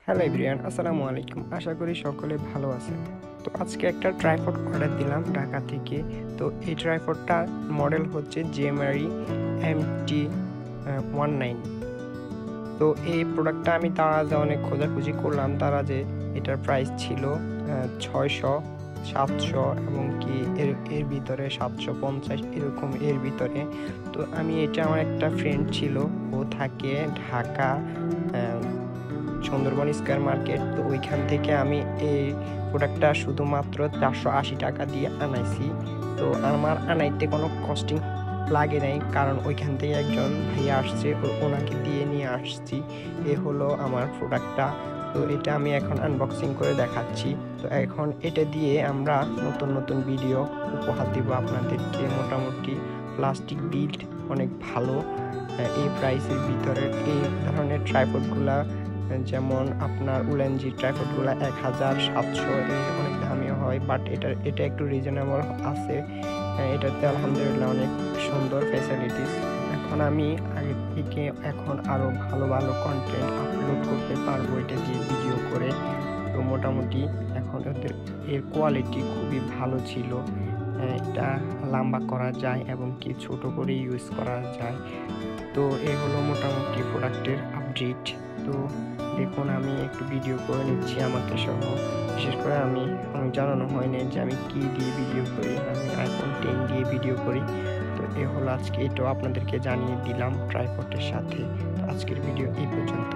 Hello everyone, আসসালামু আলাইকুম। আশা করি সকলে ভালো আছেন। তো আজকে একটা ট্রাইপড অর্ডার দিলাম ঢাকা থেকে। তো এই ট্রাইপডটা মডেল হচ্ছে জেএমআরই MT19। তো এই প্রোডাক্টটা আমি তারা যে অনেক খোঁজাখুঁজি করলাম, তারা যে এটার প্রাইস ছিল 600, 700 এবং কি এর ভিতরে 750 এরকম এর ভিতরে। তো আমি এটা আমার একটা ফ্রেন্ড ছিল, ও থাকে ঢাকা সুন্দরবন স্কয়ার মার্কেট। তো ওইখান থেকে আমি এই প্রোডাক্টটা শুধুমাত্র 480 টাকা দিয়ে আনাইছি। তো আমার আনাইতে কোনো কস্টিং লাগে নাই, কারণ ওইখান থেকে একজন ভাইয়া আসছে, ওনাকে দিয়ে নিয়ে আসছি। এ হলো আমার প্রোডাক্টটা। তো এটা আমি এখন আনবক্সিং করে দেখাচ্ছি। তো এখন এটা দিয়ে আমরা নতুন নতুন ভিডিও উপহার দিব আপনাদেরকে। মোটামুটি প্লাস্টিক বিল্ড অনেক ভালো। এই প্রাইসের ভিতরে এই ধরনের ট্রাইপডগুলা, যেমন আপনার উলেনজি ট্রাইপডগুলো 1700, অনেক দামিও হয়, বাট এটা একটু রিজনেবল আছে। এটাতে আলহামদুলিল্লাহ অনেক সুন্দর ফ্যাসিলিটিস। এখন আমি আগে থেকে এখন আরও ভালো ভালো কন্টেন্ট আপলোড করতে পারবো এটা দিয়ে ভিডিও করে। তো মোটামুটি এখন এর কোয়ালিটি খুবই ভালো ছিল। এটা লম্বা করা যায় এবং কি ছোট করে ইউজ করা যায়। তো এই হলো মোটামুটি প্রোডাক্টের আপডেট। তো দেখুন, আমি একটু ভিডিও করে নিচ্ছি আমাকে সহ। বিশেষ করে আমি জানানো হয়নি যে আমি কি দিয়ে ভিডিও করি। আমি আইফোন 10 দিয়ে ভিডিও করি। তো এ হলো আজকে, এটাও আপনাদেরকে জানিয়ে দিলাম ট্রাইপডের সাথে। তো আজকের ভিডিও এই পর্যন্ত।